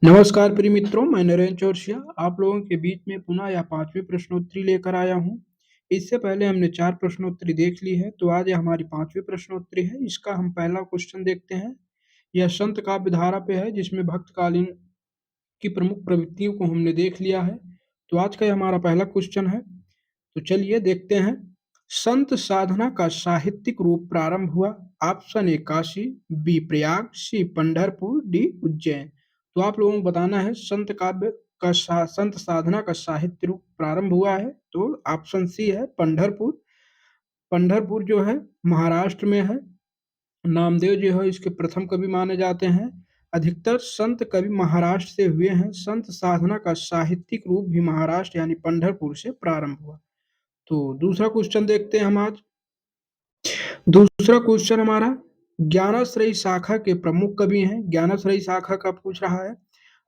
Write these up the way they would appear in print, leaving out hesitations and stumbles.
नमस्कार प्रिय मित्रों, मैं नरेंद्र चौरसिया आप लोगों के बीच में पुनः यह 5वीं प्रश्नोत्तरी लेकर आया हूँ। इससे पहले हमने 4 प्रश्नोत्तरी देख ली है, तो आज ये हमारी 5वीं प्रश्नोत्तरी है। इसका हम पहला क्वेश्चन देखते हैं। यह संत काव्य धारा पे है, जिसमें भक्तकालीन की प्रमुख प्रवृत्तियों को हमने देख लिया है। तो आज का ये हमारा पहला क्वेश्चन है। तो चलिए देखते हैं। संत साधना का साहित्यिक रूप प्रारंभ हुआ। Option A Kashi, B Prayag, C Pandharpur, D Ujjain. तो आप लोगों को बताना है संत काव्य का संत साधना का साहित्य रूप प्रारंभ हुआ है। तो ऑप्शन सी है पंढरपुर। पंढरपुर जो है महाराष्ट्र में है। नामदेव जो है इसके प्रथम कवि माने जाते हैं। अधिकतर संत कवि महाराष्ट्र से हुए हैं। संत साधना का साहित्यिक रूप भी महाराष्ट्र यानी पंढरपुर से प्रारंभ हुआ। तो दूसरा क्वेश्चन देखते हैं हम आज। दूसरा क्वेश्चन हमारा ज्ञानाश्रयी शाखा के प्रमुख कवि हैं। ज्ञानाश्रयी शाखा का पूछ रहा है।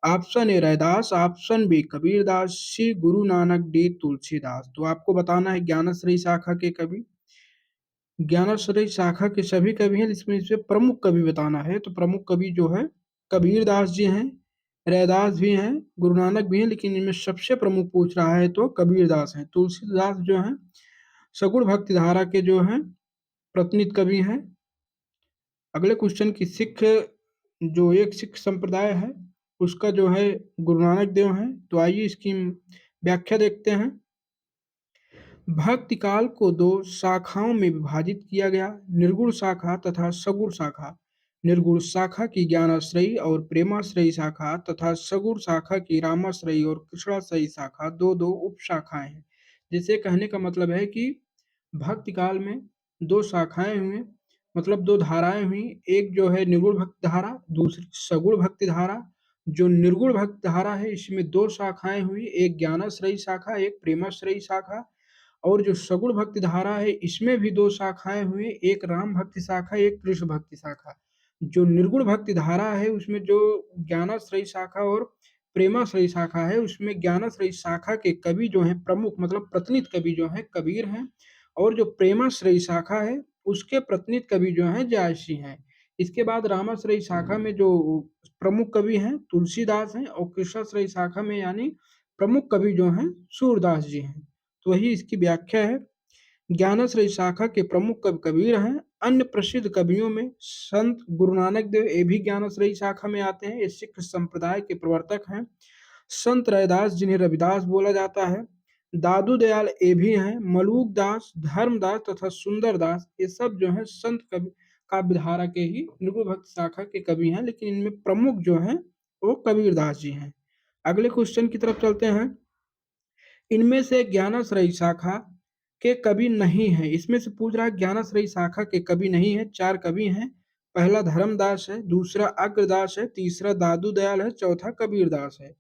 Option A Raidas, option B Kabirdas, C Guru Nanak, D Tulsidas. तो आपको बताना है ज्ञानाश्रयी शाखा के कवि। ज्ञानाश्रयी शाखा के सभी कवि हैं, इसमें प्रमुख कवि बताना है। तो प्रमुख कवि जो है कबीरदास जी हैं, रैदास भी हैं, गुरु नानक भी हैं, लेकिन इनमें सबसे प्रमुख पूछ रहा है तो कबीरदास हैं। तुलसीदास जो हैं सगुण भक्ति धारा के जो हैं प्रतिनिधि कवि हैं। अगले क्वेश्चन की जो एक सिख संप्रदाय है उसका जो है गुरु नानक देव हैं। तो आइए इसकी व्याख्या देखते हैं। भक्ति काल को दो शाखाओं में विभाजित किया गया, निर्गुण शाखा तथा सगुण शाखा। निर्गुण शाखा की ज्ञानाश्रयी और प्रेमाश्रयी शाखा तथा सगुण शाखा की रामाश्रयी और कृष्णाश्रयी शाखा दो दो उप शाखाएं हैं। जिसे कहने का मतलब है कि भक्ति काल में दो शाखाएं हुई, मतलब दो धाराएं हुई। एक जो है निर्गुण भक्ति धारा, दूसरी सगुण भक्ति धारा। जो निर्गुण भक्ति धारा है इसमें दो शाखाएं हुई, एक ज्ञानाश्रयी शाखा, एक प्रेमाश्रयी शाखा। और जो सगुण भक्ति धारा है इसमें भी दो शाखाएं हुई, एक राम भक्ति शाखा, एक कृष्ण भक्ति शाखा। जो निर्गुण भक्ति धारा है उसमें जो ज्ञानाश्रयी शाखा और प्रेमाश्रयी शाखा है, उसमें ज्ञानाश्रयी शाखा के कवि जो हैं प्रमुख मतलब प्रतिनिधि कवि जो हैं कबीर हैं। और जो प्रेमाश्रयी शाखा है उसके प्रतिनिधि कवि जो हैं जायसी हैं। इसके बाद रामाश्रयी शाखा में जो प्रमुख कवि हैं तुलसीदास हैं, और कृष्णाश्रयी शाखा में यानी प्रमुख कवि जो हैं सूरदास जी हैं। तो वही इसकी व्याख्या है। ज्ञानाश्रयी शाखा के प्रमुख कवि कबीर हैं। अन्य प्रसिद्ध कवियों में संत गुरु नानक देव ये भी ज्ञानाश्रयी शाखा में आते हैं, ये सिख संप्रदाय के प्रवर्तक हैं। संत रैदास जिन्हें रविदास बोला जाता है, दादू दयाल ये भी हैं, मलूक दास, धर्मदास तथा सुंदरदास ये सब जो है संत कवि काव्य धारा के ही निर्गुण भक्त शाखा के कवि हैं, लेकिन इनमें प्रमुख जो हैं वो कबीरदास जी हैं। अगले क्वेश्चन की तरफ चलते हैं। इनमें से ज्ञानाश्रयी शाखा के कवि नहीं है। इसमें से पूछ रहा है ज्ञानाश्रयी शाखा के कवि नहीं है। 4 कवि हैं। पहला धर्मदास है, दूसरा अग्रदास है, तीसरा दादू दयाल है, चौथा कबीरदास है।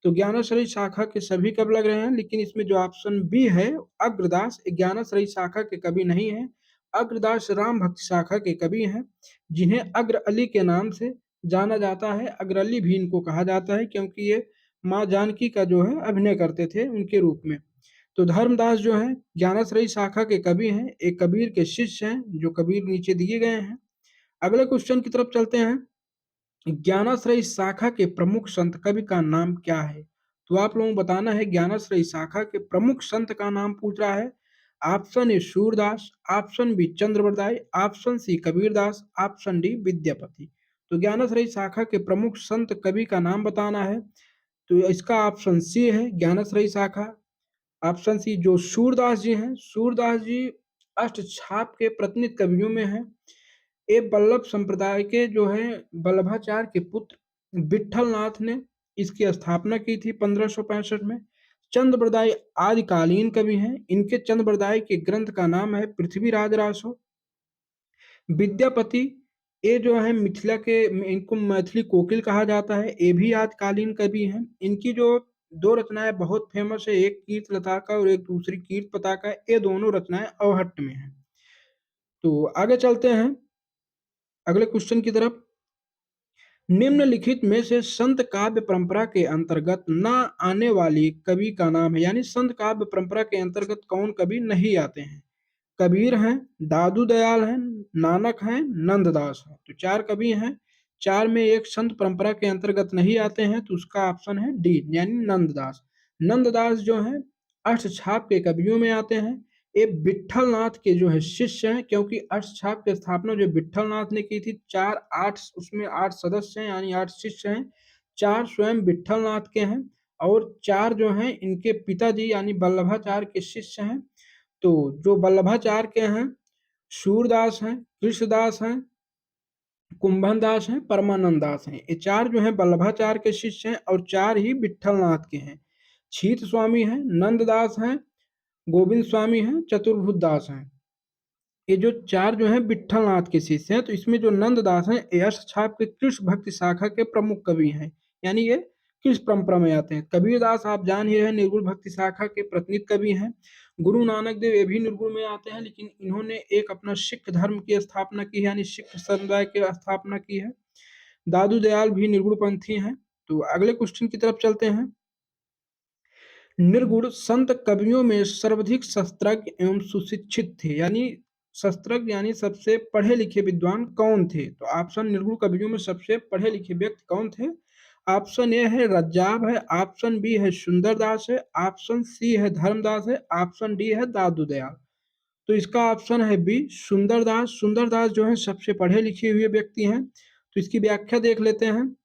तो ज्ञानाश्रयी शाखा के सभी कवि लग रहे हैं, लेकिन इसमें जो ऑप्शन बी है अग्रदास ज्ञानाश्रयी शाखा के कवि नहीं है। अग्रदास राम भक्त शाखा के कवि हैं, जिन्हें अग्र अली के नाम से जाना जाता है। अग्र अली भी इनको कहा जाता है क्योंकि ये माँ जानकी का जो है अभिनय करते थे उनके रूप में। तो धर्मदास जो है ज्ञानाश्रयी शाखा के कवि हैं, एक कबीर के शिष्य हैं, जो कबीर नीचे दिए गए हैं। अगले क्वेश्चन की तरफ चलते हैं। ज्ञानाश्रयी शाखा के प्रमुख संत कवि का नाम क्या है? तो आप लोगों को बताना है ज्ञानाश्रयी शाखा के प्रमुख संत का नाम पूछ रहा है। Option A Surdas, option B Chandravardai, option C Kabirdas, option D Vidyapati. तो ज्ञानाश्रयी शाखा के प्रमुख संत कवि का नाम बताना है। तो इसका ऑप्शन सी है ज्ञानाश्रयी शाखा। ऑप्शन सी जो सूरदास जी हैं, सूरदास जी अष्टछाप के प्रतिनिधि कवियों में हैं। ये वल्लभ संप्रदाय के जो है वल्लभाचार्य के पुत्र विठल नाथ ने इसकी स्थापना की थी 1565 में। चंद्रवरदाई आदिकालीन कवि हैं। इनके चंद्रवरदाई के ग्रंथ का नाम है पृथ्वीराज रासो। विद्यापति ये जो है मिथिला के इनको मैथिली कोकिल कहा जाता है, ये भी आदिकालीन कवि हैं। इनकी जो दो रचनाएं बहुत फेमस है, एक कीर्त लताका और एक दूसरी कीर्त पताका। ये दोनों रचनाएं अवहट्ट में हैं। तो आगे चलते हैं अगले क्वेश्चन की तरफ। निम्नलिखित में से संत काव्य परंपरा के अंतर्गत न आने वाली कवि का नाम है, यानी संत काव्य परंपरा के अंतर्गत कौन कवि नहीं आते हैं? कबीर हैं, दादू दयाल हैं, नानक हैं, नंददास हैं। तो 4 कवि हैं 4 में एक संत परंपरा के अंतर्गत नहीं आते हैं, तो उसका ऑप्शन है डी यानी नंददास। नंददास जो हैं अष्टछाप के कवियों में आते हैं। ये विट्ठल नाथ के जो है शिष्य हैं, क्योंकि अष्टछाप की स्थापना जो विट्ठल नाथ ने की थी। 4 8 उसमें 8 सदस्य हैं यानी 8 शिष्य हैं। 4 स्वयं विट्ठल नाथ के हैं और 4 जो हैं इनके पिताजी यानी वल्लभाचार्य के शिष्य हैं। तो जो वल्लभाचार्य के हैं सूरदास हैं, कृष्णदास हैं, कुंभन दास हैं, परमानंद दास हैं। ये 4 जो हैं वल्लभाचार्य के शिष्य हैं और 4 ही विट्ठलनाथ के हैं। छीत स्वामी हैं, नंददास हैं, गोविंद स्वामी हैं, चतुर्भुज दास हैं। ये जो 4 जो हैं विट्ठलनाथ के शिष्य हैं। तो इसमें जो नंददास हैं ये अष्टछाप के कृष्ण भक्ति शाखा के प्रमुख कवि हैं, यानी ये कृष्ण परंपरा में आते हैं। कबीरदास आप जान ही रहे निर्गुण भक्ति शाखा के प्रतिनिधि कवि हैं। गुरु नानक देव ये भी निर्गुण में आते हैं, लेकिन इन्होंने एक अपना सिख धर्म की स्थापना की है यानी सिख समुदाय की स्थापना की है। दादू दयाल भी निर्गुण पंथी हैं। तो अगले क्वेश्चन की तरफ चलते हैं। निर्गुण संत कवियों में सर्वाधिक शस्त्रज्ञ एवं सुशिक्षित थे, यानी शस्त्रज्ञ यानी सबसे पढ़े लिखे विद्वान कौन थे? तो ऑप्शन निर्गुण कवियों में सबसे पढ़े लिखे व्यक्ति कौन थे? ऑप्शन ए है रज्जाब है, ऑप्शन बी है सुंदरदास है, ऑप्शन सी है धर्मदास है, ऑप्शन डी है दादू दयाल। तो इसका ऑप्शन है बी सुंदरदास। सुंदरदास जो है सबसे पढ़े लिखे हुए व्यक्ति हैं। तो इसकी व्याख्या देख लेते हैं।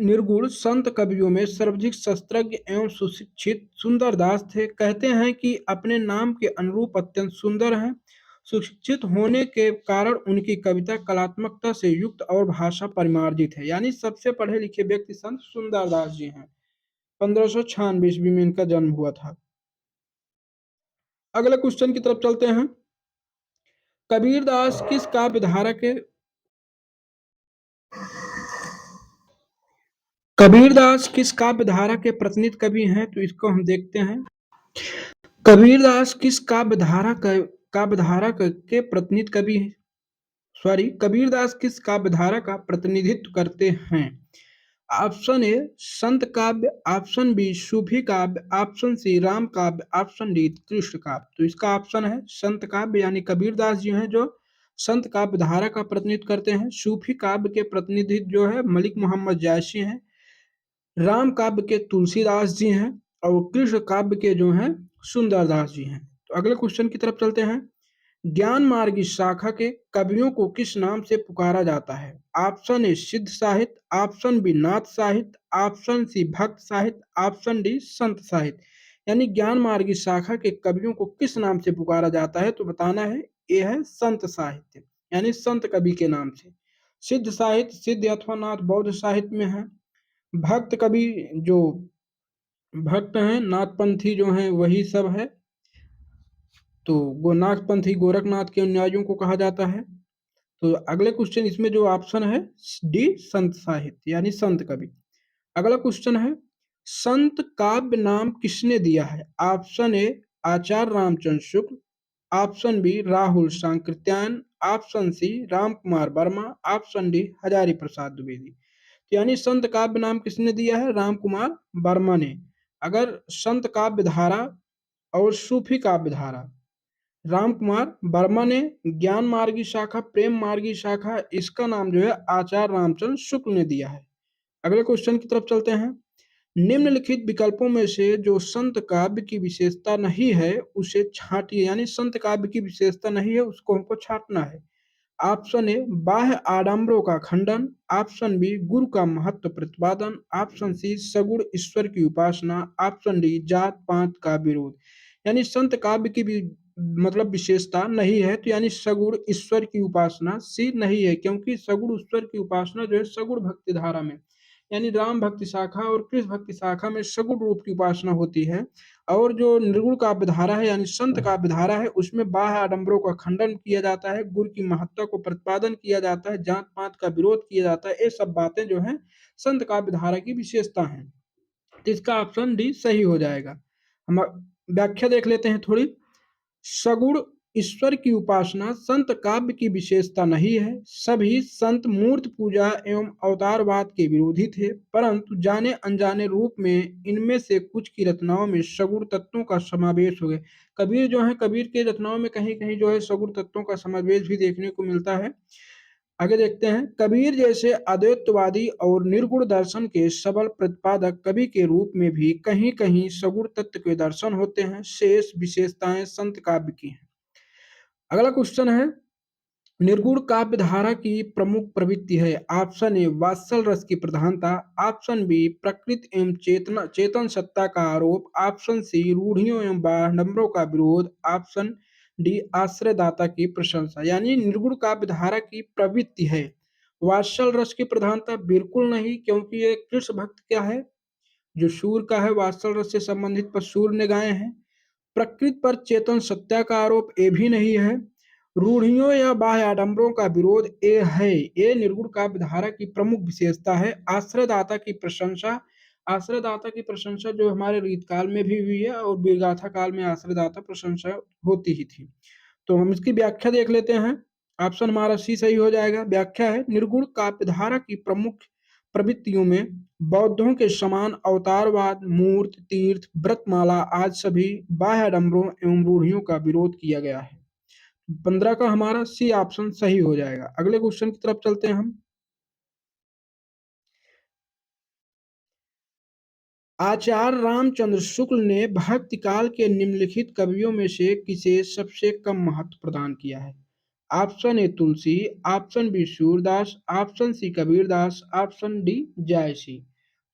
निर्गुण संत कवियों में सर्वाधिक शस्त्रज्ञ एवं सुशिक्षित सुंदरदास थे। कहते हैं कि अपने नाम के अनुरूप अत्यंत सुंदर हैं। सुशिक्षित होने के कारण उनकी कविता कलात्मकता से युक्त और भाषा परिमार्जित है, यानी सबसे पढ़े लिखे व्यक्ति संत सुंदरदास जी हैं। 1596 ईस्वी में इनका जन्म हुआ था। अगले क्वेश्चन की तरफ चलते हैं। कबीरदास किस काव्य धारा के कबीरदास किस काव्य धारा के प्रतिनिधि कवि हैं? तो इसको हम देखते हैं। कबीरदास किस के प्रतिनिधि कवि कबीरदास किस काव्य धारा का प्रतिनिधित्व करते हैं? ऑप्शन ए संत काव्य, ऑप्शन बी सूफी काव्य, ऑप्शन सी राम काव्य, ऑप्शन डी कृष्ण काव्य। तो इसका ऑप्शन है संत काव्य, यानी कबीरदास जी हैं जो संत काव्य धारा का प्रतिनिधित्व करते हैं। सूफी काव्य के प्रतिनिधि जो है मलिक मोहम्मद जायसी हैं। राम काव्य के तुलसीदास जी हैं और कृष्ण काव्य के जो हैं सुंदरदास जी हैं। तो अगले क्वेश्चन की तरफ चलते हैं। ज्ञान मार्ग इस शाखा के कवियों को किस नाम से पुकारा जाता है? ऑप्शन ए सिद्ध साहित्य, ऑप्शन बी नाथ साहित्य, ऑप्शन सी भक्त साहित्य, ऑप्शन डी संत साहित्य। यानी ज्ञान मार्ग इस शाखा के कवियों को किस नाम से पुकारा जाता है? तो बताना है ये है संत साहित्य, यानी संत कवि के नाम से। सिद्ध साहित्य सिद्ध अथवा नाथ बौद्ध साहित्य में है। भक्त कवि जो भक्त हैं नाथपंथी जो हैं वही सब है। तो नाथपंथी गोरखनाथ के अनुयायियों को कहा जाता है। तो अगले क्वेश्चन इसमें जो ऑप्शन है डी संत साहित्य यानी संत कवि। अगला क्वेश्चन है संत काव्य नाम किसने दिया है? Option A Acharya Ramchandra Shukla, option B Rahul Sankrityayan, option C Ram Kumar Verma, option D Hazari Prasad Dwivedi. यानी संत काव्य नाम किसने दिया है? राम कुमार वर्मा ने। अगर संत काव्य धारा और सूफी काव्य धारा राम कुमार वर्मा ने, ज्ञान मार्गी शाखा प्रेम मार्गी शाखा इसका नाम जो है आचार्य रामचंद्र शुक्ल ने दिया है। अगले क्वेश्चन की तरफ चलते हैं। निम्नलिखित विकल्पों में से जो संत काव्य की विशेषता नहीं है उसे छांटिए, यानी संत काव्य की विशेषता नहीं है उसको हमको छांटना है। ऑप्शन ए बाह्य आडंबरों का खंडन, ऑप्शन बी गुरु का महत्व प्रतिपादन, ऑप्शन सी सगुण ईश्वर की उपासना, ऑप्शन डी जात पात का विरोध। यानी संत काव्य की भी मतलब विशेषता नहीं है, तो यानी सगुण ईश्वर की उपासना सी नहीं है, क्योंकि सगुण ईश्वर की उपासना जो है सगुण भक्ति धारा में यानी राम भक्ति शाखा और कृष्ण भक्ति शाखा में सगुण रूप की उपासना होती है। और जो निर्गुण काव्य धारा है यानी संत काव्य धारा है उसमें बाह्य आडंबरों का खंडन किया जाता है, गुरु की महत्ता को प्रतिपादन किया जाता है, जात पात का विरोध किया जाता है। ये सब बातें जो है संत काव्य धारा की विशेषता है। तो इसका ऑप्शन डी सही हो जाएगा। हम व्याख्या देख लेते हैं थोड़ी। सगुण ईश्वर की उपासना संत काव्य की विशेषता नहीं है। सभी संत मूर्त पूजा एवं अवतारवाद के विरोधी थे, परंतु जाने अनजाने रूप में इनमें से कुछ की रचनाओं में सगुण तत्वों का समावेश हो गया। कबीर जो है कबीर के रचनाओं में कहीं कहीं जो है सगुण तत्वों का समावेश भी देखने को मिलता है। आगे देखते हैं, कबीर जैसे अद्वैतवादी और निर्गुण दर्शन के सबल प्रतिपादक कवि के रूप में भी कहीं कहीं सगुण तत्व के दर्शन होते हैं। शेष विशेषताएं संत काव्य की हैं। अगला क्वेश्चन है, निर्गुण काव्य धारा की प्रमुख प्रवृत्ति है। ऑप्शन ए वात्सल रस की प्रधानता, ऑप्शन बी प्रकृति एवं चेतन सत्ता का आरोप, ऑप्शन सी रूढ़ियों एवं बाडंबरों का विरोध, ऑप्शन डी आश्रयदाता की प्रशंसा। यानी निर्गुण काव्य धारा की प्रवृत्ति है। वात्सल रस की प्रधानता बिल्कुल नहीं, क्योंकि ये कृष्ण भक्त क्या है, जो सूर का है, वात्सल रस से संबंधित पर सूर ने गाए हैं। प्रकृति पर चेतन सत्या का आरोप ए भी नहीं है। रूढ़ियों या बाह्य आडंबरों का विरोध ए है। ये निर्गुण काव्य धारा की प्रमुख विशेषता है। आश्रयदाता की प्रशंसा, आश्रयदाता की प्रशंसा जो हमारे रीतकाल में भी हुई है और वीरगाथा काल में आश्रयदाता प्रशंसा होती ही थी। तो हम इसकी व्याख्या देख लेते हैं। ऑप्शन हमारा सी सही हो जाएगा। व्याख्या है, निर्गुण काव्य धारा की प्रमुख प्रवृत्तियों में बौद्धों के समान अवतारवाद, मूर्त, तीर्थ, व्रतमाला आज सभी बाह्य आडंबरों एवं रूढ़ियों का विरोध किया गया है। 15 का हमारा सी ऑप्शन सही हो जाएगा। अगले क्वेश्चन की तरफ चलते हैं हम। आचार्य रामचंद्र शुक्ल ने भक्ति काल के निम्नलिखित कवियों में से किसे सबसे कम महत्व प्रदान किया है। Option A Tulsi, option B Surdas, option C Kabirdas, option D Jayasi.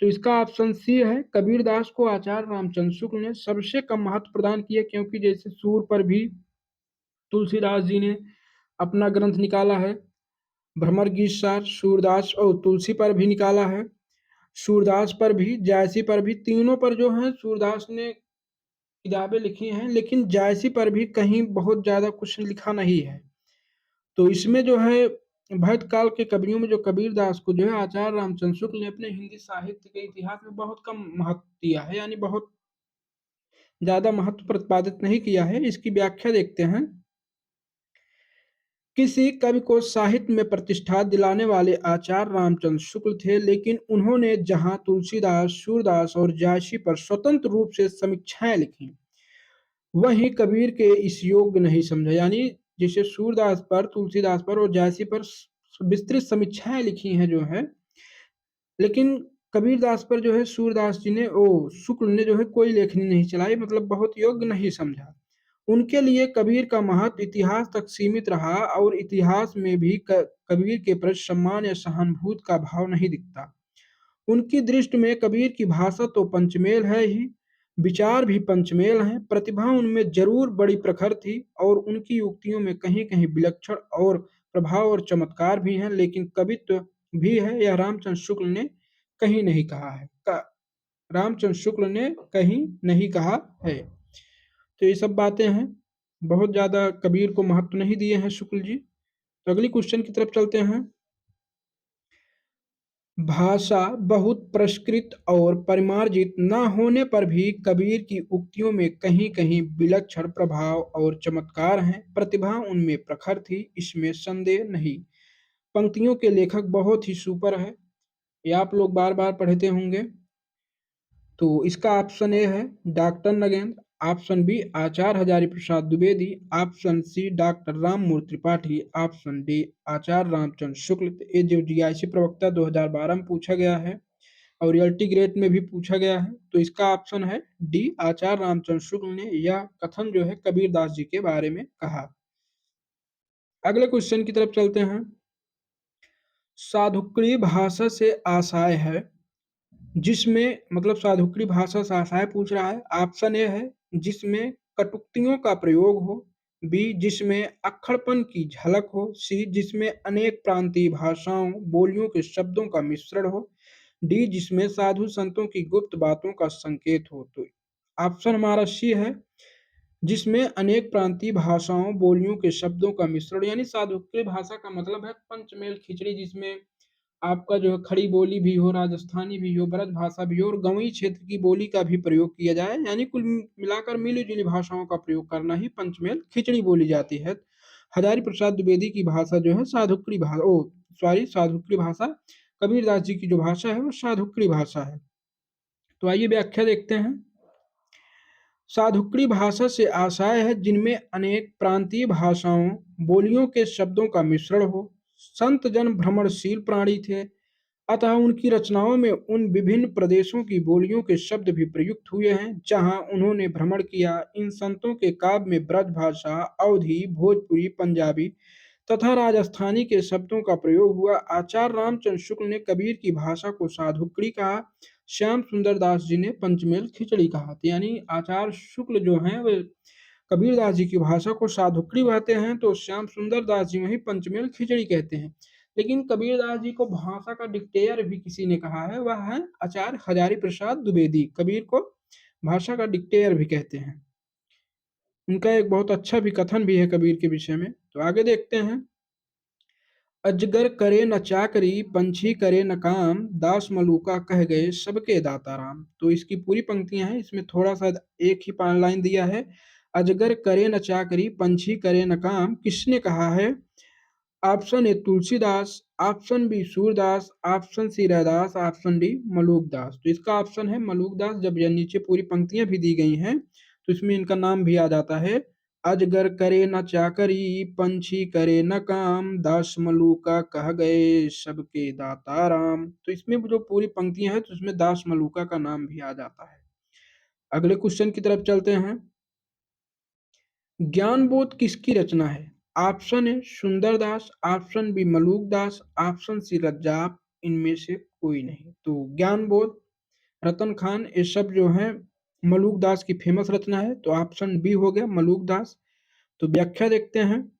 तो इसका ऑप्शन सी है, कबीरदास को आचार्य रामचंद्र शुक्ल ने सबसे कम महत्व प्रदान किया, क्योंकि जैसे सूर पर भी तुलसीदास जी ने अपना ग्रंथ निकाला है, भ्रमर गीत सार, सूरदास और तुलसी पर भी निकाला है, सूरदास पर भी, जायसी पर भी, तीनों पर जो है सूरदास ने किताबें लिखी हैं, लेकिन जायसी पर भी कहीं बहुत ज्यादा कुछ लिखा नहीं है। तो इसमें जो है भक्त काल के कवियों में जो कबीरदास को जो है आचार्य रामचंद्र शुक्ल ने अपने हिंदी साहित्य के इतिहास में बहुत कम महत्व दिया है, यानी बहुत ज्यादा महत्व प्रतिपादित नहीं किया है। इसकी व्याख्या देखते हैं। किसी कवि को साहित्य में प्रतिष्ठा दिलाने वाले आचार्य रामचंद्र शुक्ल थे, लेकिन उन्होंने जहां तुलसीदास, सूरदास और जायसी पर स्वतंत्र रूप से समीक्षाएं लिखी, वहीं कबीर के इस योग्य नहीं समझा। यानी जैसे सूरदास पर, तुलसीदास पर और जायसी पर विस्तृत समीक्षाएं लिखी हैं जो है, लेकिन कबीरदास पर जो है सूरदास जी ने, ओ शुक्ल ने जो है कोई लेखनी नहीं चलाई, मतलब बहुत योग्य नहीं समझा। उनके लिए कबीर का महत्व इतिहास तक सीमित रहा और इतिहास में भी कबीर के प्रति सम्मान या सहानुभूति का भाव नहीं दिखता। उनकी दृष्टि में कबीर की भाषा तो पंचमेल है ही, विचार भी पंचमेल हैं, प्रतिभा उनमें जरूर बड़ी प्रखर थी और उनकी युक्तियों में कहीं कहीं विलक्षण और प्रभाव और चमत्कार भी हैं, लेकिन कवित्व भी है, यह रामचंद्र शुक्ल ने कहीं नहीं कहा है। रामचंद्र शुक्ल ने कहीं नहीं कहा है। तो ये सब बातें हैं, बहुत ज्यादा कबीर को महत्व नहीं दिए हैं शुक्ल जी। तो अगली क्वेश्चन की तरफ चलते हैं। भाषा बहुत परिष्कृत और परिमार्जित न होने पर भी कबीर की उक्तियों में कहीं कहीं विलक्षण प्रभाव और चमत्कार हैं, प्रतिभा उनमें प्रखर थी, इसमें संदेह नहीं। पंक्तियों के लेखक बहुत ही सुपर है, ये आप लोग बार बार पढ़ते होंगे। तो इसका ऑप्शन ए है doctor Nagendra, option B Acharya Hazari Prasad Dwivedi, option C doctor Rammurti Tripathi, option D Acharya Ramchandra Shukla. ये जो डीआईसी प्रवक्ता 2012 में पूछा गया है और रियलिटी ग्रेड में भी पूछा गया है, तो इसका ऑप्शन है डी, आचार्य रामचंद्र शुक्ल ने यह कथन जो है कबीरदास जी के बारे में कहा। अगले क्वेश्चन की तरफ चलते हैं। साधुक्री भाषा से आशय है, जिसमें, मतलब साधुक्री भाषा से आशय पूछ रहा है। ऑप्शन ए है जिसमें कटुक्तियों का प्रयोग हो, बी जिसमें अक्खड़पन की झलक हो, सी जिसमें अनेक प्रांतीय भाषाओं बोलियों के शब्दों का मिश्रण हो, डी जिसमें साधु संतों की गुप्त बातों का संकेत हो। तो ऑप्शन हमारा सी है, जिसमें अनेक प्रांतीय भाषाओं बोलियों के शब्दों का मिश्रण। यानी साधुक्री भाषा का मतलब है पंचमेल खिचड़ी, जिसमें आपका जो है खड़ी बोली भी हो, राजस्थानी भी हो, ब्रज भाषा भी हो और गंवई क्षेत्र की बोली का भी प्रयोग किया जाए, यानी कुल मिलाकर मिली जुली भाषाओं का प्रयोग करना ही पंचमेल खिचड़ी बोली जाती है। हजारी प्रसाद द्विवेदी की भाषा जो है साधुक्री भाषा, ओ सॉरी, साधुक्री भाषा, कबीरदास जी की जो भाषा है वो साधुक्री भाषा है। तो आइए व्याख्या देखते हैं। साधुक्री भाषा से आशय है जिनमें अनेक प्रांतीय भाषाओं बोलियों के शब्दों का मिश्रण हो, संत जन भ्रमणशील प्राणी थे, अतः उनकी रचनाओं में उन विभिन्न प्रदेशों की बोलियों के शब्द भी प्रयुक्त हुए हैं जहां उन्होंने भ्रमण किया। इन संतों के काव्य में ब्रज भाषा, अवधी, भोजपुरी, पंजाबी तथा राजस्थानी के शब्दों का प्रयोग हुआ। आचार्य रामचंद्र शुक्ल ने कबीर की भाषा को साधुकड़ी कहा। श्याम सुंदर दास जी ने पंचमेल खिचड़ी कहा। तो यानी आचार्य शुक्ल जो हैं वे कबीरदास जी की भाषा को साधुकड़ी कहते हैं, तो श्याम सुंदर दास जी वही पंचमेल खिचड़ी कहते हैं। लेकिन कबीरदास जी को भाषा का डिक्टेयर भी किसी ने कहा है, वह है आचार्य हजारी प्रसाद द्विवेदी। कबीर को भाषा का डिक्टेयर भी कहते हैं। उनका एक बहुत अच्छा भी कथन भी है कबीर के विषय में। तो आगे देखते हैं। अजगर करे न चाकरी, पंछी करे न काम, दास मलूका कह गए सबके दाता राम। तो इसकी पूरी पंक्तियां हैं, इसमें थोड़ा सा एक ही लाइन दिया है। अजगर करे न चाकरी, पंछी करे न काम, किसने कहा है? Option A Tulsidas, option B Surdas, option C Raidas, option D Malukdas. तो इसका ऑप्शन है मलूकदास। जब यह नीचे पूरी पंक्तियां भी दी गई हैं तो इसमें इनका नाम भी आ जाता है। अजगर करे न चाकरी, पंछी करे न काम, दास मलूका कह गए सबके दाता राम। तो इसमें जो पूरी पंक्तियां हैं तो इसमें दास मलूका का नाम भी आ जाता है। अगले क्वेश्चन की तरफ चलते हैं। ज्ञानबोध किसकी रचना है? Option A Sundardas, option B Malukdas, option C Rajjab, इनमें से कोई नहीं। तो ज्ञानबोध, रतन खान, ये सब जो है मलूकदास की फेमस रचना है। तो ऑप्शन बी हो गया मलूकदास। तो व्याख्या देखते हैं।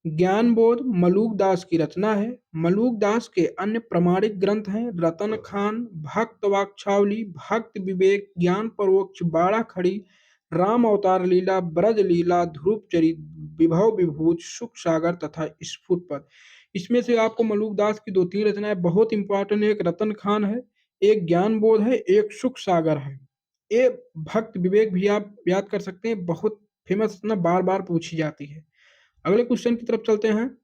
ज्ञानबोध मलूकदास की रचना है। मलूकदास के अन्य प्रमाणिक ग्रंथ हैं रतन खान, भक्त वाक्छावली, भक्त विवेक, ज्ञान परोक्ष, बाड़ा खड़ी, राम अवतार लीला, ब्रज लीला, ध्रुव चरित, विभव विभूत, सुख सागर तथा स्फुट पद। इसमें से आपको मलूकदास की दो तीन रचनाएं बहुत इंपॉर्टेंट है। एक रतन खान है, एक ज्ञानबोध है, एक सुख सागर है। ये भक्त विवेक भी आप याद कर सकते हैं, बहुत फेमस रचना, बार बार पूछी जाती है। अगले क्वेश्चन की तरफ चलते हैं।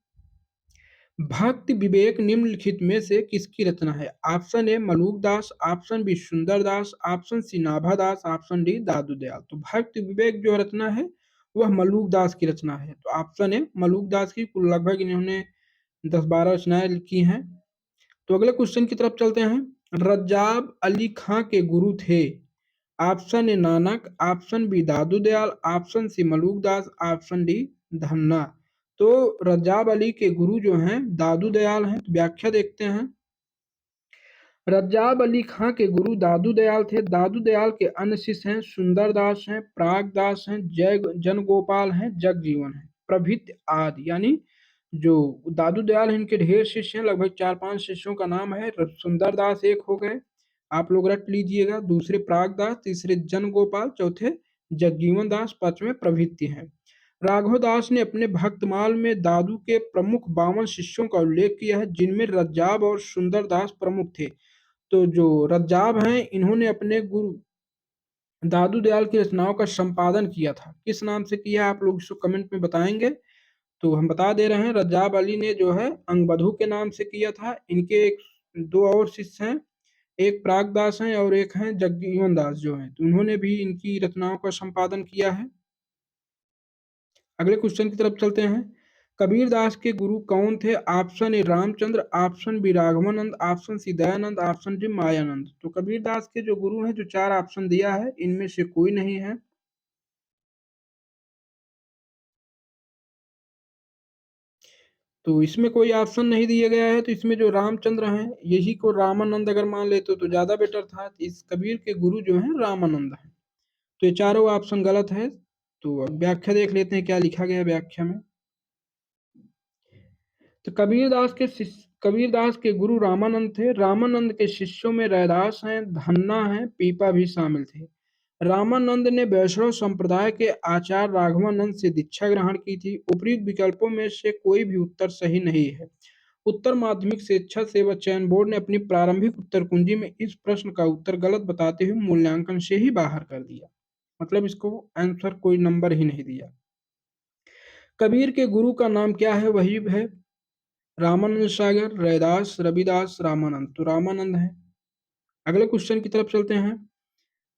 भक्ति विवेक निम्नलिखित में से किसकी रचना है? Option A Malukdas, option B Sundardas, option C Nabhadas, option D Dadu Dayal. तो भक्ति विवेक जो रचना है वह मलूकदास की रचना है। तो ऑप्शन ए मलूकदास की। कुल लगभग इन्होंने 10-12 रचनाएं लिखी हैं। तो अगले क्वेश्चन की तरफ चलते हैं। रज्जाब अली खां के गुरु थे। Option A Nanak, option B Dadu Dayal, option C Malukdas, option D Dhanna. तो रज्जाब अली के गुरु जो हैं दादू दयाल हैं। तो व्याख्या देखते हैं। रज्जाब अली खां के गुरु दादू दयाल थे। दादू दयाल के अन्य शिष्य हैं सुंदरदास हैं, प्रागदास हैं, जय जनगोपाल हैं, जगजीवन हैं, प्रभृति आदि। यानी जो दादू दयाल हैं इनके ढेर शिष्य हैं, लगभग 4-5 शिष्यों का नाम है। सुंदरदास एक हो गए, आप लोग रट लीजिएगा। दूसरे प्रागदास, तीसरे जनगोपाल, चौथे जगजीवन दास, पांचवें प्रभृति हैं। राघवदास ने अपने भक्तमाल में दादू के प्रमुख 52 शिष्यों का उल्लेख किया है, जिनमें रज्जाब और सुंदरदास प्रमुख थे। तो जो रज्जाब हैं इन्होंने अपने गुरु दादू दयाल की रचनाओं का संपादन किया था। किस नाम से किया आप लोग इसको कमेंट में बताएंगे। तो हम बता दे रहे हैं, रज्जाब अली ने जो है अंगबधू के नाम से किया था। इनके एक दो और शिष्य हैं, एक प्रागदास हैं और एक हैं जगजीवन दास जो हैं, तो उन्होंने भी इनकी रचनाओं का संपादन किया है। अगले क्वेश्चन की तरफ चलते हैं। कबीरदास के गुरु कौन थे? Option A Ramchandra, option B Raghavanand, option C Dayanand, option D Mayanand. तो कबीरदास के जो गुरु हैं, जो 4 ऑप्शन दिया है इनमें से कोई नहीं है। तो इसमें कोई ऑप्शन नहीं दिया गया है, तो इसमें जो रामचंद्र हैं यही को रामानंद अगर मान लेते तो ज्यादा बेटर था। इस कबीर के गुरु जो हैं रामानंद हैं। तो ये चारों ऑप्शन गलत है। तो अब व्याख्या देख लेते हैं क्या लिखा गया है व्याख्या में। तो कबीरदास के गुरु रामानंद थे। रामानंद के शिष्यों में रैदास हैं, धन्ना हैं, पीपा भी शामिल थे। रामानंद ने वैष्णव संप्रदाय के आचार्य राघवानंद से दीक्षा ग्रहण की थी। उपयुक्त विकल्पों में से कोई भी उत्तर सही नहीं है। उत्तर माध्यमिक शिक्षा सेवा चयन बोर्ड ने अपनी प्रारंभिक उत्तर कुंजी में इस प्रश्न का उत्तर गलत बताते हुए मूल्यांकन से ही बाहर कर दिया। मतलब इसको आंसर कोई नंबर ही नहीं दिया। कबीर के गुरु का नाम क्या है? वही है रामानंद सागर, रैदास, रविदास, रामानंद। तो रामानंद है। अगले क्वेश्चन की तरफ चलते हैं।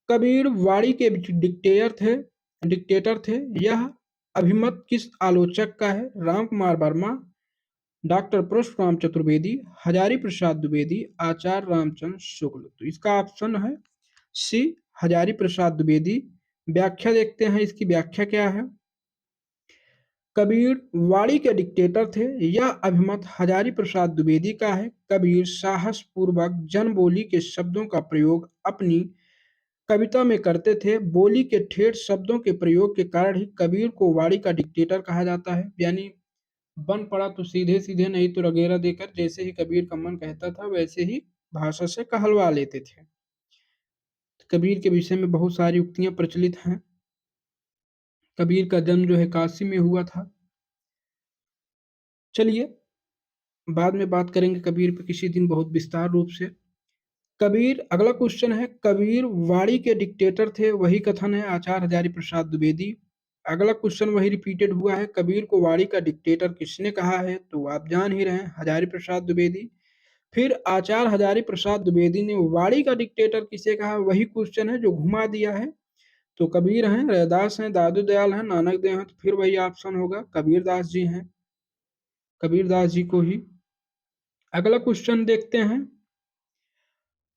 कबीर वाणी के डिक्टेटर थे। यह अभिमत किस आलोचक का है? राम कुमार वर्मा, डॉक्टर परशुराम चतुर्वेदी, हजारी प्रसाद द्विवेदी, आचार्य रामचंद्र शुक्ल। तो इसका ऑप्शन है सी, हजारी प्रसाद द्विवेदी। व्याख्या देखते हैं, इसकी व्याख्या क्या है। कबीर वाणी के डिक्टेटर थे। यह अभिमत हजारी प्रसाद द्विवेदी का है। कबीर साहस पूर्वक जन बोली के शब्दों का प्रयोग अपनी कविता में करते थे। बोली के ठेठ शब्दों के प्रयोग के कारण ही कबीर को वाणी का डिक्टेटर कहा जाता है। यानी बन पड़ा तो सीधे सीधे, नहीं तो रगेरा देकर, जैसे ही कबीर का मन कहता था वैसे ही भाषा से कहलवा लेते थे। कबीर के विषय में बहुत सारी उक्तियां प्रचलित हैं। कबीर का जन्म जो है काशी में हुआ था। चलिए बाद में बात करेंगे कबीर पे किसी दिन बहुत विस्तार रूप से। कबीर, अगला क्वेश्चन है, कबीर वाणी के डिक्टेटर थे, वही कथन है आचार्य हजारी प्रसाद द्विवेदी। अगला क्वेश्चन वही रिपीटेड हुआ है, कबीर को वाणी का डिक्टेटर किसने कहा है, तो आप जान ही रहे हैं, हजारी प्रसाद द्विवेदी। फिर आचार्य हजारी प्रसाद द्विवेदी ने वाणी का डिक्टेटर किसे कहा, वही क्वेश्चन है जो घुमा दिया है। तो कबीर हैं, रैदास हैं, दादू दयाल हैं, नानक देव हैं, तो फिर वही ऑप्शन होगा, कबीरदास जी हैं, कबीरदास जी को ही। अगला क्वेश्चन देखते हैं,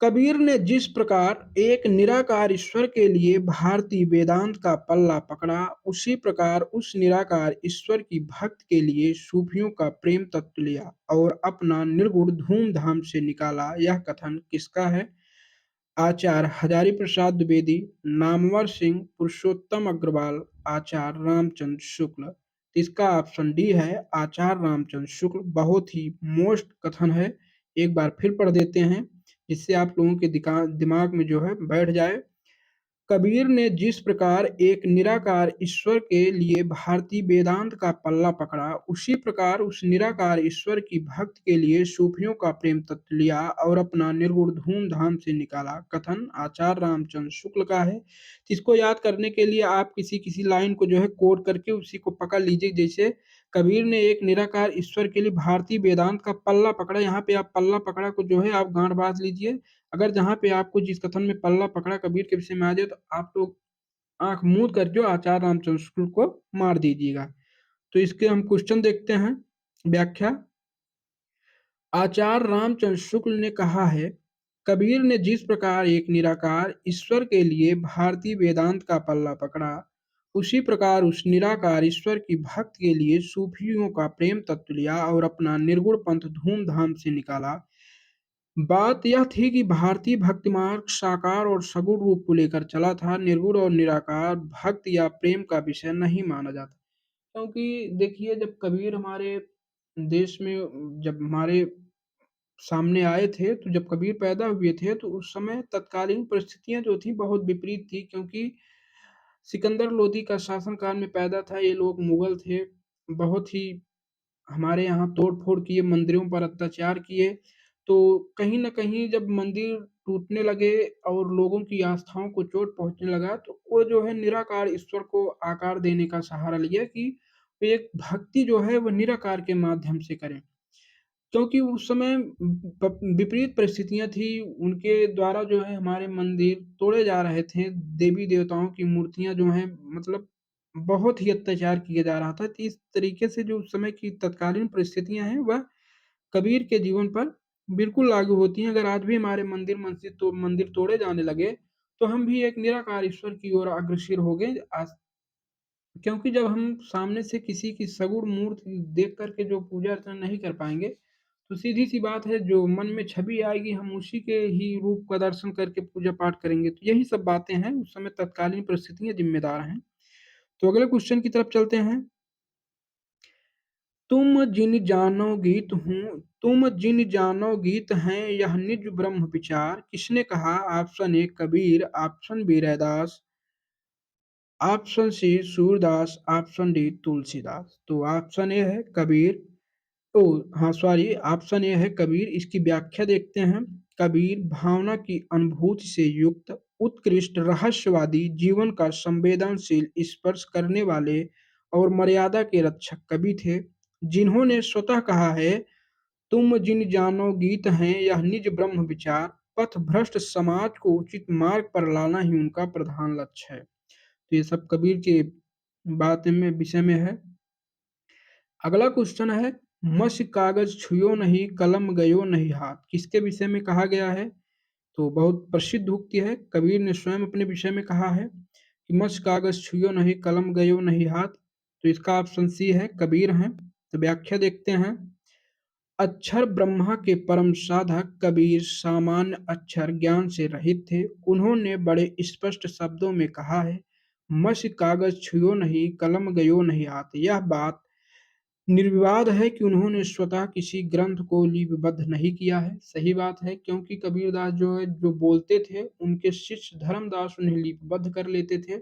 कबीर ने जिस प्रकार एक निराकार ईश्वर के लिए भारतीय वेदांत का पल्ला पकड़ा, उसी प्रकार उस निराकार ईश्वर की भक्त के लिए सूफियों का प्रेम तत्व लिया और अपना निर्गुण धूमधाम से निकाला। यह कथन किसका है। आचार्य हजारी प्रसाद द्विवेदी, नामवर सिंह, पुरुषोत्तम अग्रवाल, आचार्य रामचंद्र शुक्ल। इसका ऑप्शन डी है, आचार्य रामचंद्र शुक्ल। बहुत ही मोस्ट कथन है, एक बार फिर पढ़ देते हैं जिससे आप लोगों के दिमाग में जो है बैठ जाए। कबीर ने जिस प्रकार एक निराकार ईश्वर के लिए भारतीय वेदांत का पल्ला पकड़ा, उसी प्रकार उस निराकार ईश्वर की भक्त के लिए सूफियों का प्रेम तत्व लिया और अपना निर्गुण धूमधाम से निकाला। कथन आचार्य रामचंद्र शुक्ल का है। तो इसको याद करने के लिए आप किसी किसी लाइन को जो है कोट करके उसी को पकड़ लीजिए। जैसे कबीर ने एक निराकार ईश्वर के लिए भारतीय वेदांत का पल्ला पकड़ा, यहाँ पे आप पल्ला पकड़ा को जो है आप गांठ बांध लीजिए। अगर जहाँ पे आपको जिस कथन में पल्ला पकड़ा कबीर के विषय में आ जाए तो आप लोग आंख मूंद कर जो आचार्य रामचंद्र शुक्ल को मार दीजिएगा। तो इसके हम क्वेश्चन देखते हैं, व्याख्या। आचार्य रामचंद्र शुक्ल ने कहा है, कबीर ने जिस प्रकार एक निराकार ईश्वर के लिए भारतीय वेदांत का पल्ला पकड़ा, उसी प्रकार उस निराकार ईश्वर की भक्त के लिए सूफियों का प्रेम तत्व लिया और अपना निर्गुण पंथ धूमधाम से निकाला। बात यह थी कि भारतीय भक्ति मार्ग साकार और सगुण रूप को लेकर चला था। निर्गुण और निराकार भक्ति या प्रेम का विषय नहीं माना जाता। क्योंकि देखिए, जब कबीर हमारे देश में जब हमारे सामने आए थे, तो जब कबीर पैदा हुए थे तो उस समय तत्कालीन परिस्थितियां जो थी बहुत विपरीत थी। क्योंकि सिकंदर लोदी का शासन काल में पैदा था, ये लोग मुगल थे, बहुत ही हमारे यहाँ तोड़-फोड़ किए, मंदिरों पर अत्याचार किए। तो कहीं न कहीं जब मंदिर टूटने लगे और लोगों की आस्थाओं को चोट पहुँचने लगा, तो वो जो है निराकार ईश्वर को आकार देने का सहारा लिया कि एक भक्ति जो है वो निराकार के माध्यम से करें। क्योंकि उस समय विपरीत परिस्थितियाँ थी, उनके द्वारा जो है हमारे मंदिर तोड़े जा रहे थे, देवी-देवताओं की मूर्तियाँ जो हैं मतलब बहुत ही अत्याचार किया जा रहा था। तो इस तरीके से जो उस समय की तत्कालीन परिस्थितियाँ हैं, वह कबीर के जीवन पर बिल्कुल लागू होती हैं। अगर आज भी हमारे मंदिर तोड़े जाने लगे, तो हम भी एक निराकार ईश्वर की ओर अग्रसर होंगे। क्योंकि जब हम सामने से किसी की सगुण मूर्ति देख कर के जो पूजा अर्चना नहीं कर पाएँगे, तो सीधी-सी बात है, जो मन में छवि आएगी हम उसी के ही रूप का दर्शन करके पूजा-पाठ करेंगे। तो यही सब बातें हैं, उस समय तत्कालीन परिस्थितियाँ ज़िम्मेदार हैं। तो अगले क्वेश्चन की तरफ चलते हैं। तुम जिन जानो गीत हैं यह निज ब्रह्म विचार, किसने कहा। Option A Kabir, option B Raidas, option C Surdas, option D Tulsidas. तो ऑप्शन ए है कबीर। हाँ सॉरी, ऑप्शन ए है कबीर। इसकी व्याख्या देखते हैं। कबीर भावना की अनुभूति से युक्त उत्कृष्ट रहस्यवादी, जीवन का संवेदनशील स्पर्श करने वाले और मर्यादा के रक्षक कवि थे, जिन्होंने स्वतः कहा है, तुम जिन जानो गीत हैं यह निज ब्रह्म विचार, पथ भ्रष्ट समाज को उचित मार्ग पर लाना ही उनका प्रधान लक्ष्य है। तो ये सब कबीर के बात में विषय में है। अगला क्वेश्चन है, मसी कागज छुयो नहीं, कलम गयो नहीं हाथ, किसके विषय में कहा गया है? तो बहुत प्रसिद्ध उक्ति है, कबीर ने स्वयं अपने विषय में कहा है कि मस कागज छुयो नहीं, कलम गयो नहीं हाथ। तो इसका ऑप्शन सी है, कबीर हैं। तो व्याख्या देखते हैं। अक्षर ब्रह्मा के परम साधक कबीर सामान्य अक्षर ज्ञान से रहित थे। उन्होंने बड़े स्पष्ट शब्दों में कहा है, मस कागज छुयो नहीं, कलम गयो नहीं हाथ। यह बात निर्विवाद है कि उन्होंने स्वतः किसी ग्रंथ को लिपिबद्ध नहीं किया है। सही बात है, क्योंकि कबीरदास जो है जो बोलते थे, उनके शिष्य धर्मदास उन्हें लिपिबद्ध कर लेते थे।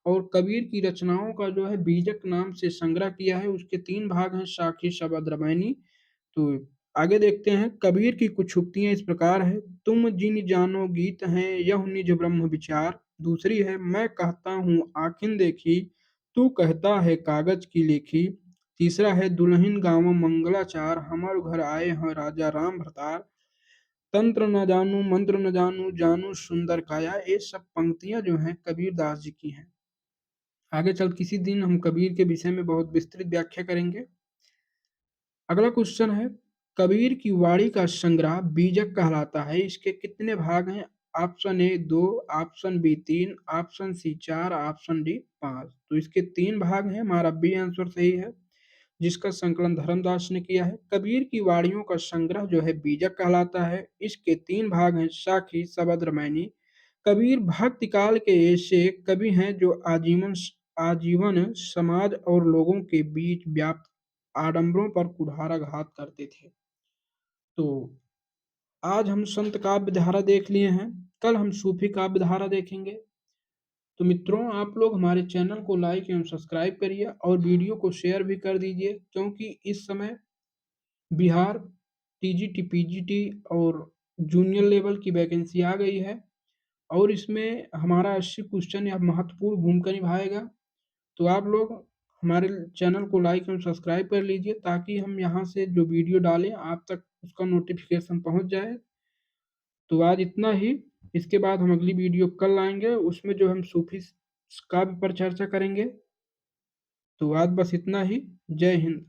और कबीर की रचनाओं का जो है बीजक नाम से संग्रह किया है। उसके 3 भाग हैं, साखी, शबद, रामायणी। तो आगे देखते हैं, कबीर की कुछ उक्तियां इस प्रकार है। तुम जिन जानो गीत हैं, यह निज ब्रह्म विचार। दूसरी है, मैं कहता हूँ आखिन देखी, तू कहता है कागज की लेखी। तीसरा है, दुल्हन गाँव मंगलाचार, हमर घर आए हैं राजा राम भरतार। तंत्र न जानू मंत्र न जानू, जानू सुंदर काया। ये सब पंक्तियां जो हैं कबीर दास जी की हैं। आगे चल किसी दिन हम कबीर के विषय में बहुत विस्तृत व्याख्या करेंगे। अगला क्वेश्चन है, कबीर की वाणी का संग्रह बीजक कहलाता है। इसके कितने भाग हैं? Option A 2, option B 3, option C 4, option D 5। तो इसके 3 भाग हैं, हमारा बी आंसर सही है, जिसका संकलन धर्मदास ने किया है। कबीर की वाणियों का संग्रह जो है बीजक कहलाता है। इसके 3 भाग हैं, साखी, शबद, रामायणी। कबीर भक्ति काल के ऐसे कवि हैं जो आजीवन समाज और लोगों के बीच व्याप्त आडंबरों पर कुठाराघात करते थे। तो आज हम संत काव्य धारा देख लिए हैं, कल हम सूफी काव्य धारा देखेंगे। तो मित्रों, आप लोग हमारे चैनल को लाइक एवं सब्सक्राइब करिए और वीडियो को शेयर भी कर दीजिए, क्योंकि इस समय बिहार टीजीटी, पीजीटी और जूनियर लेवल की वैकेंसी आ गई है और इसमें हमारा 80 क्वेश्चन यह महत्वपूर्ण भूमिका निभाएगा। तो आप लोग हमारे चैनल को लाइक एवं सब्सक्राइब कर लीजिए, ताकि हम यहाँ से जो वीडियो डालें आप तक उसका नोटिफिकेशन पहुँच जाए। तो आज इतना ही। इसके बाद हम अगली वीडियो कल लाएंगे, उसमें जो हम सूफी काव्य पर चर्चा करेंगे। तो आज बस इतना ही। जय हिंद।